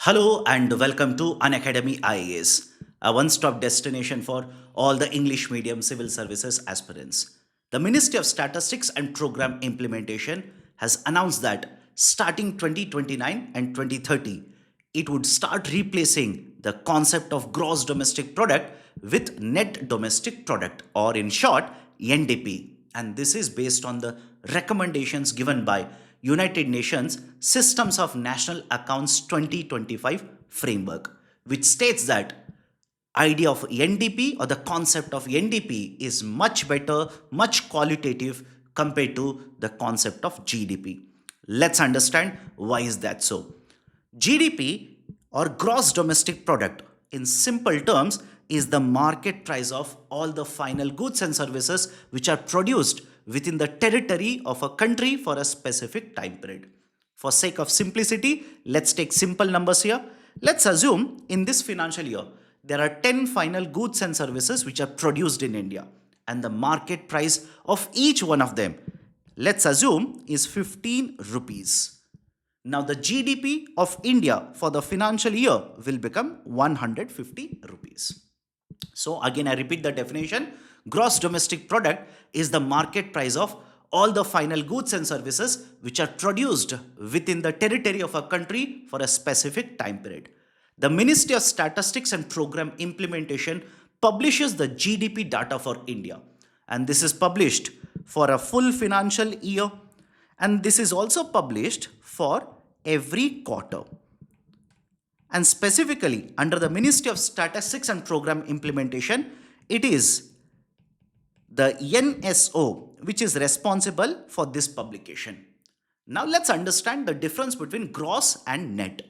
Hello and welcome to Unacademy IAS, a one stop destination for all the English medium civil services aspirants. The Ministry of Statistics and Program Implementation has announced that starting 2029 and 2030, it would start replacing the concept of gross domestic product with net domestic product, or in short, NDP. And this is based on the recommendations given by United Nations Systems of National Accounts 2025 framework, which states that idea of NDP or the concept of NDP is much better, much qualitative compared to the concept of GDP. Let's understand why is that so. GDP or gross domestic product in simple terms is the market price of all the final goods and services which are produced within the territory of a country for a specific time period. For sake of simplicity, let's take simple numbers here. Let's assume in this financial year there are 10 final goods and services which are produced in India, and the market price of each one of them, let's assume, is 15 rupees. Now the GDP of India for the financial year will become 150 rupees. So again, I repeat the definition. Gross domestic product is the market price of all the final goods and services which are produced within the territory of a country for a specific time period. The Ministry of Statistics and Program Implementation publishes the GDP data for India, and this is published for a full financial year, and this is also published for every quarter. And specifically under the Ministry of Statistics and Program Implementation, it is the NSO which is responsible for this publication. Now let's understand the difference between gross and net.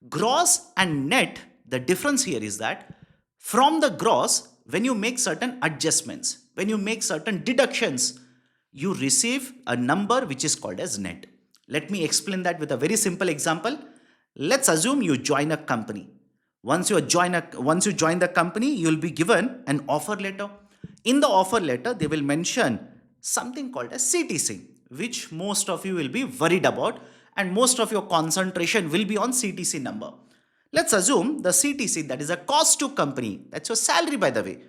Gross and net, the difference here is that from the gross, when you make certain adjustments, when you make certain deductions, you receive a number which is called as net. Let me explain that with a very simple example. Let's assume you join a company. Once you join the company, you will be given an offer letter. In the offer letter, they will mention something called as CTC, which most of you will be worried about, and most of your concentration will be on CTC number. Let's assume the CTC, that is a cost to company, that's your salary by the way,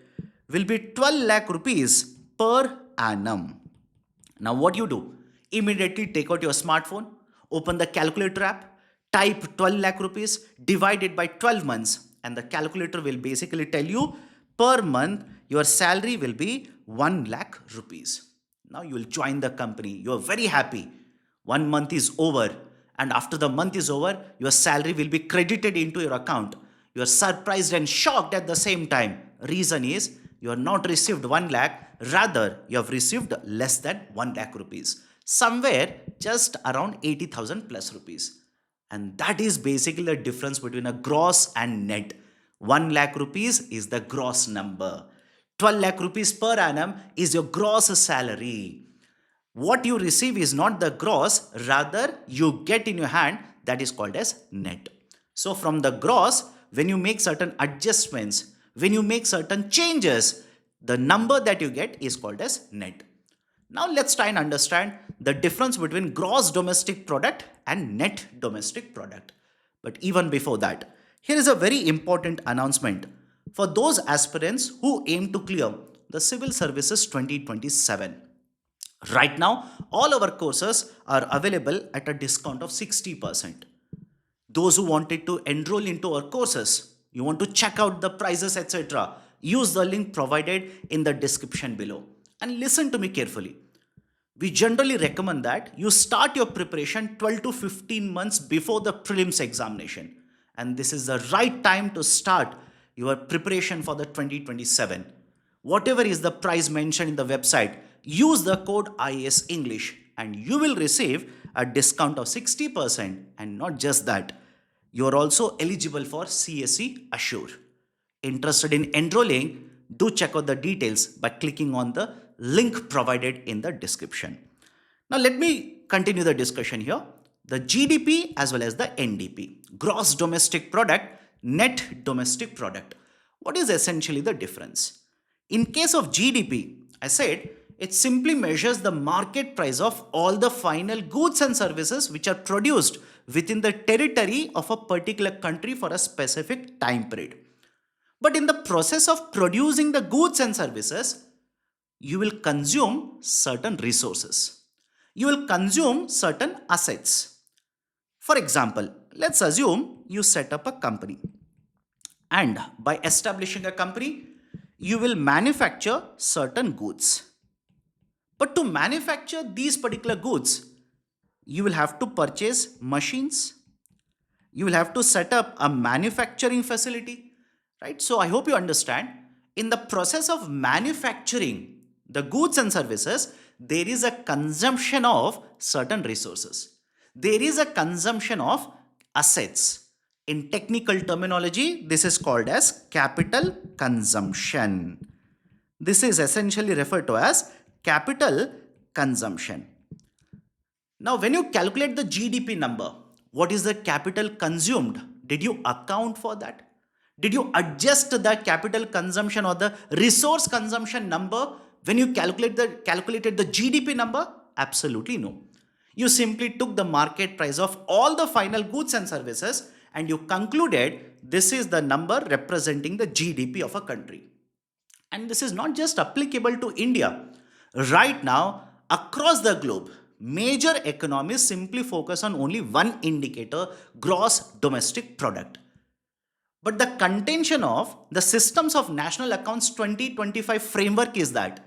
will be 12 lakh rupees per annum. Now what you do? Immediately take out your smartphone, open the calculator app, type 12 lakh rupees, divide it by 12 months, and the calculator will basically tell you per month your salary will be 1 lakh rupees. Now you will join the company. You are very happy. 1 month is over, and after the month is over, your salary will be credited into your account. You are surprised and shocked at the same time. Reason is you have not received 1 lakh, rather you have received less than 1 lakh rupees. Somewhere just around 80,000 plus rupees. And that is basically the difference between a gross and net. 1 lakh rupees is the gross number. 12 lakh rupees per annum is your gross salary. What you receive is not the gross, rather you get in your hand, that is called as net. So from the gross, when you make certain adjustments, when you make certain changes, the number that you get is called as net. Now let's try and understand the difference between gross domestic product and net domestic product. But even before that, here is a very important announcement for those aspirants who aim to clear the Civil Services 2027. Right now, all our courses are available at a discount of 60%. Those who wanted to enroll into our courses, you want to check out the prices, etc., use the link provided in the description below. And listen to me carefully. We generally recommend that you start your preparation 12 to 15 months before the prelims examination. And this is the right time to start your preparation for the 2027. Whatever is the price mentioned in the website, use the code IAS English and you will receive a discount of 60%. And not just that, you are also eligible for CSE Assure. Interested in enrolling, do check out the details by clicking on the link provided in the description. Now let me continue the discussion here. The GDP as well as the NDP, gross domestic product, net domestic product. What is essentially the difference? In case of GDP, I said it simply measures the market price of all the final goods and services which are produced within the territory of a particular country for a specific time period. But in the process of producing the goods and services, you will consume certain resources. You will consume certain assets. For example, let's assume you set up a company. And by establishing a company, you will manufacture certain goods. But to manufacture these particular goods, you will have to purchase machines. You will have to set up a manufacturing facility, right? So I hope you understand. In the process of manufacturing the goods and services, there is a consumption of certain resources. There is a consumption of assets. In technical terminology, this is called as capital consumption. This is essentially referred to as capital consumption. Now, when you calculate the GDP number, what is the capital consumed? Did you account for that? Did you adjust the capital consumption or the resource consumption number when you calculated the GDP number? Absolutely no. You simply took the market price of all the final goods and services and you concluded this is the number representing the GDP of a country. And this is not just applicable to India. Right now, across the globe, major economies simply focus on only one indicator, gross domestic product. But the contention of the systems of National Accounts 2025 framework is that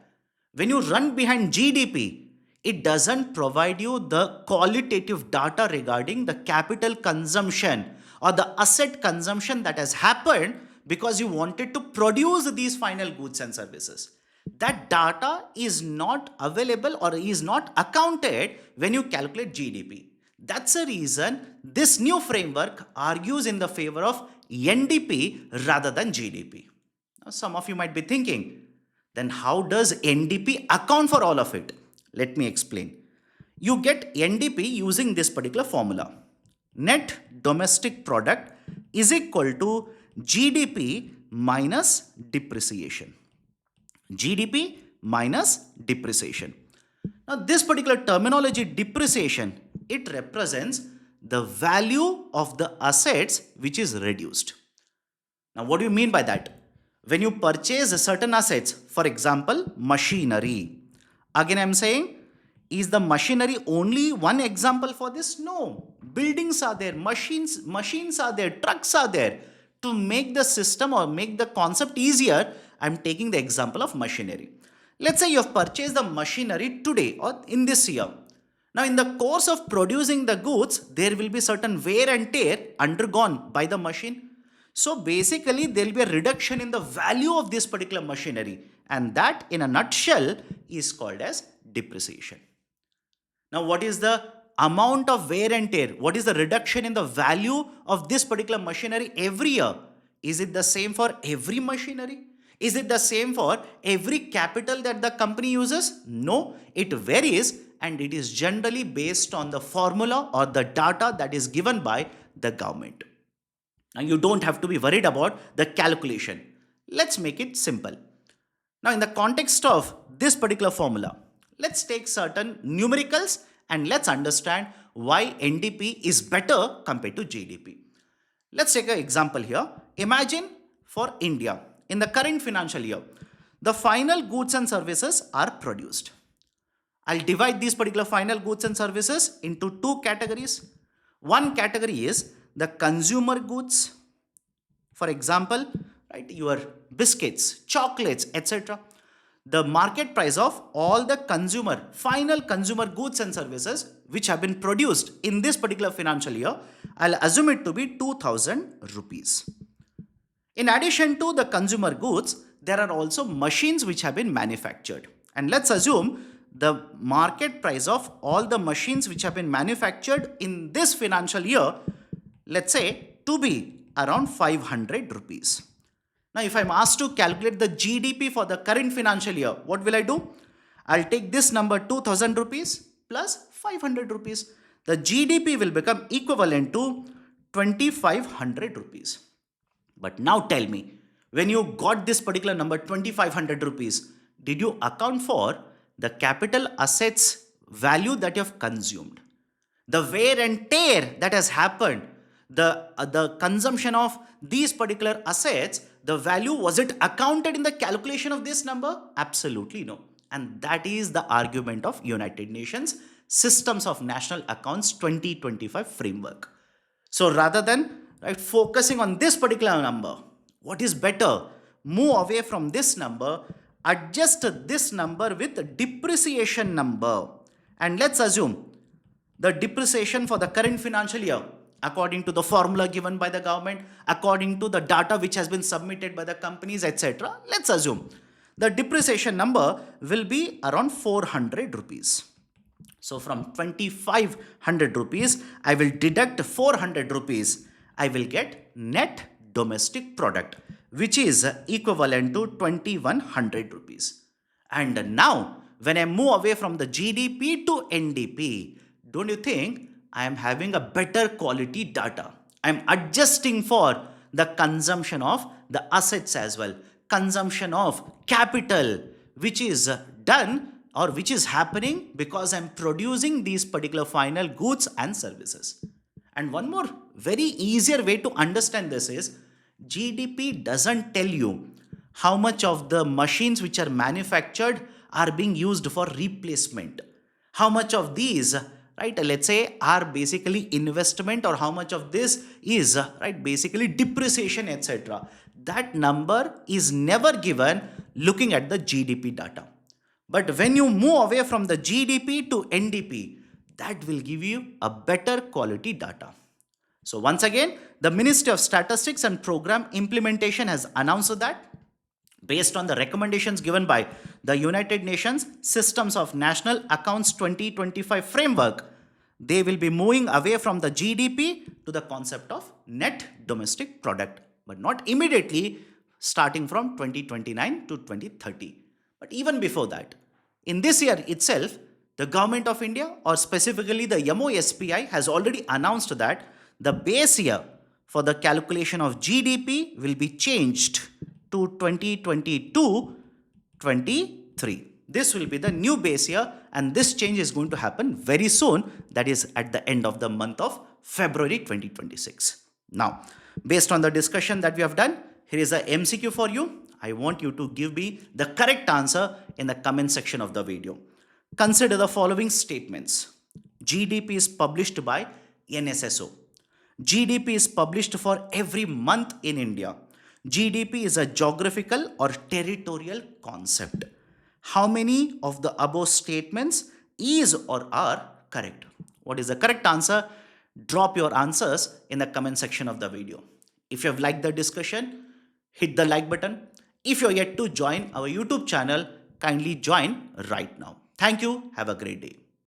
when you run behind GDP, it doesn't provide you the qualitative data regarding the capital consumption or the asset consumption that has happened because you wanted to produce these final goods and services. That data is not available or is not accounted when you calculate GDP. That's the reason this new framework argues in the favor of NDP rather than GDP. Now, some of you might be thinking, then how does NDP account for all of it? Let me explain. You get NDP using this particular formula. Net domestic product is equal to GDP minus depreciation. GDP minus depreciation. Now, this particular terminology, depreciation, it represents the value of the assets which is reduced. Now, what do you mean by that? When you purchase certain assets, for example, machinery. Again, I am saying, is the machinery only one example for this? No. Buildings are there, machines are there, trucks are there. To make the system or make the concept easier, I am taking the example of machinery. Let's say you have purchased the machinery today or in this year. Now, in the course of producing the goods, there will be certain wear and tear undergone by the machine. So, basically, there will be a reduction in the value of this particular machinery. And that, in a nutshell, is called as depreciation. Now, what is the amount of wear and tear? What is the reduction in the value of this particular machinery every year? Is it the same for every machinery? Is it the same for every capital that the company uses? No, it varies and it is generally based on the formula or the data that is given by the government. Now, you don't have to be worried about the calculation. Let's make it simple. Now, in the context of this particular formula, let's take certain numericals and let's understand why NDP is better compared to GDP. Let's take an example here. Imagine for India, in the current financial year, the final goods and services are produced. I'll divide these particular final goods and services into two categories. One category is the consumer goods. For example, right, your biscuits, chocolates, etc. The market price of all the final consumer goods and services which have been produced in this particular financial year, I'll assume it to be 2000 rupees. In addition to the consumer goods, there are also machines which have been manufactured. And let's assume the market price of all the machines which have been manufactured in this financial year, let's say, to be around 500 rupees. Now, if I'm asked to calculate the GDP for the current financial year, what will I do? I'll take this number 2000 rupees plus 500 rupees. The GDP will become equivalent to 2500 rupees. But now tell me, when you got this particular number 2500 rupees, did you account for the capital assets value that you have consumed? The wear and tear that has happened, the consumption of these particular assets, the value, was it accounted in the calculation of this number? Absolutely no. And that is the argument of United Nations Systems of National Accounts 2025 framework. So rather than focusing on this particular number, what is better? Move away from this number, adjust this number with the depreciation number, and let's assume the depreciation for the current financial year, according to the formula given by the government, according to the data which has been submitted by the companies, etc. Let's assume the depreciation number will be around 400 rupees. So from 2500 rupees, I will deduct 400 rupees. I will get net domestic product, which is equivalent to 2100 rupees. And now, when I move away from the GDP to NDP, don't you think I am having a better quality data? I am adjusting for the consumption of the assets as well, consumption of capital, which is done or which is happening because I'm producing these particular final goods and services. And one more very easier way to understand this is GDP doesn't tell you how much of the machines which are manufactured are being used for replacement. How much of these, let's say, are basically investment, or how much of this is, basically depreciation, etc. That number is never given looking at the GDP data. But when you move away from the GDP to NDP, that will give you a better quality data. So once again, the Ministry of Statistics and Program Implementation has announced that based on the recommendations given by the United Nations Systems of National Accounts 2025 framework, they will be moving away from the GDP to the concept of net domestic product, but not immediately, starting from 2029 to 2030. But even before that, in this year itself, the Government of India, or specifically the MOSPI, has already announced that the base year for the calculation of GDP will be changed to 2022-23. This will be the new base year, and this change is going to happen very soon, that is at the end of the month of February 2026. Now, based on the discussion that we have done, here is a MCQ for you. I want you to give me the correct answer in the comment section of the video. Consider the following statements. GDP is published by NSSO. GDP is published for every month in India. GDP is a geographical or territorial concept. How many of the above statements is or are correct? What is the correct answer? Drop your answers in the comment section of the video. If you have liked the discussion, hit the like button. If you're yet to join our YouTube channel, kindly join right now. Thank you. Have a great day.